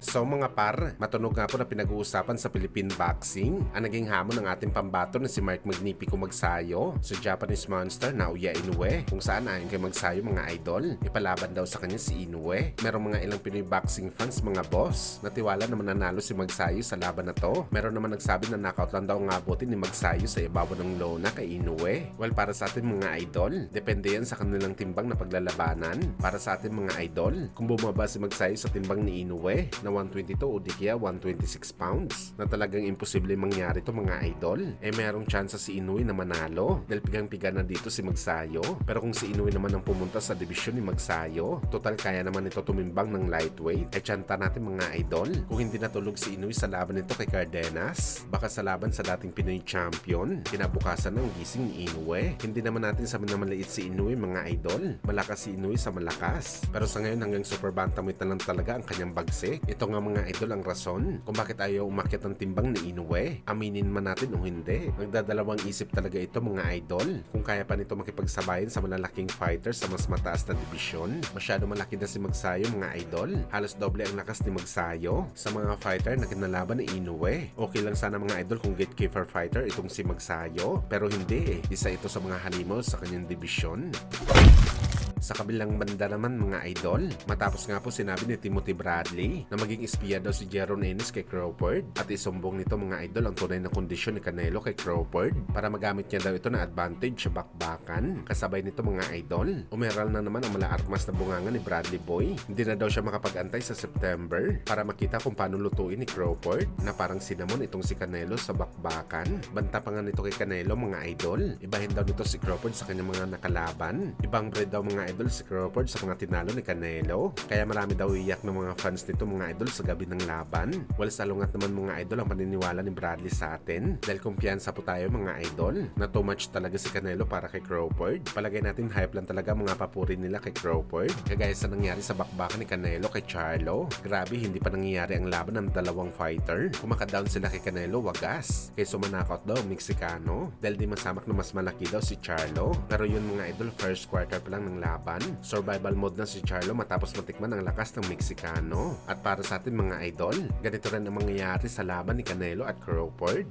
So mga par, matunog nga po na pinag-uusapan sa Philippine Boxing ang naging hamon ng ating pambato na si Mark Magnifico Magsayo sa Japanese Monster na Naoya Inoue, kung saan ayon kay Magsayo mga idol, ipalaban daw sa kanya si Inoue. Merong mga ilang Pinoy boxing fans mga boss na tiwala na mananalo si Magsayo sa laban na to. Meron naman nagsabi na knockout lang daw ang abutin ni Magsayo sa ibabaw ng lona kay Inoue. Well, para sa atin mga idol, depende yan sa kanilang timbang na paglalabanan. Para sa atin mga idol, kung bumaba si Magsayo sa timbang ni Inoue na 122 o di kaya 126 pounds na talagang imposible mangyari to mga idol, eh merong chance si Inoue na manalo dahil pigang-piga na dito si Magsayo. Pero kung si Inoue naman ang pumunta sa division ni Magsayo, total kaya naman ito tumimbang ng lightweight. Eh tsanta natin mga idol, kung hindi natulog si Inoue sa laban nito kay Cardenas, baka sa laban sa dating Pinoy champion, kinabukasan ng gising ni Inoue. Hindi naman natin sabi na maliit si Inoue mga idol, malakas si Inoue sa malakas. Pero sa ngayon hanggang super bantamweight na lang talaga ang kanyang bagsik. Ito nga mga idol ang rason kung bakit ayaw umakyat ang timbang ni Inoue. Aminin man natin o hindi, nagdadalawang isip talaga ito mga idol. Kung kaya pa nito makipagsabayan sa malalaking fighters sa mas mataas na dibisyon. Masyado malaki na si Magsayo mga idol. Halos doble ang lakas ni Magsayo sa mga fighter na kinalaban ni Inoue. Okay lang sana mga idol kung gatekeeper fighter itong si Magsayo, pero hindi eh. Isa ito sa mga halimaw sa kanyang dibisyon. Sa kabilang banda naman mga idol, matapos nga po sinabi ni Timothy Bradley na maging espiya daw si Jeron Ennis kay Crawford at isumbong nito mga idol ang tunay na kondisyon ni Canelo kay Crawford para magamit niya daw ito na advantage sa bakbakan. Kasabay nito mga idol, umeral na naman ang mala-armas na bunganga ni Bradley Boy. Hindi na daw siya makapag-antay sa September para makita kung paano lutuin ni Crawford na parang sinamon itong si Canelo sa bakbakan. Banta pa nga nito kay Canelo mga idol, ibahin daw nito si Crawford sa kanyang mga nakalaban. Ibang breed daw mga idol si Crawford sa mga tinalo ni Canelo. Kaya marami daw iyak ng mga fans nito mga idol sa gabi ng laban. Well, salungat naman mga idol ang paniniwala ni Bradley sa atin dahil kumpiyansa po tayo mga idol na too much talaga si Canelo para kay Crawford. Palagay natin hype lang talaga mga papuri nila kay Crawford. Kagaya sa nangyari sa bakbakan ni Canelo kay Charlo. Grabe, hindi pa nangyayari ang laban ng dalawang fighter. Kumaka-down sila kay Canelo wagas. Kaya sumanakot daw ang Meksikano dahil di masamak na mas malaki daw si Charlo. Pero yun mga idol, first quarter pa lang ng laban. Survival mode na si Charlo matapos matikman ang lakas ng Meksikano. At para sa atin mga idol, ganito rin ang mangyayari sa laban ni Canelo at Crawford.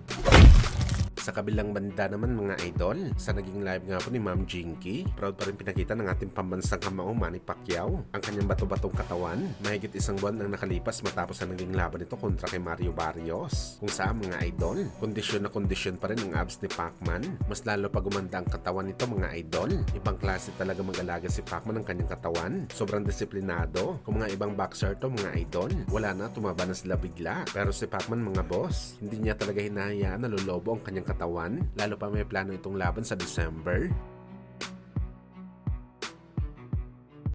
Sa kabilang banda naman mga idol, sa naging live nga po ni Ma'am Jinky, proud pa rin pinakita ng ating pambansang kamao Manny Pacquiao ang kanyang bato-batong katawan. Mahigit isang buwan ang nakalipas matapos ang naging laban nito kontra kay Mario Barrios. Kung saan mga idol, kondisyon na kondisyon pa rin ang abs ni Pacman. Mas lalo pa gumanda ang katawan nito mga idol. Ibang klase talaga mag-alaga si Pacman ng kanyang katawan. Sobrang disiplinado. Kung mga ibang boxer to mga idol, wala na, tumaba na sila bigla. Pero si Pacman mga boss, hindi niya talaga hinahayaan na lulobo ang kanyang katawan, lalo pa may plano itong laban sa December.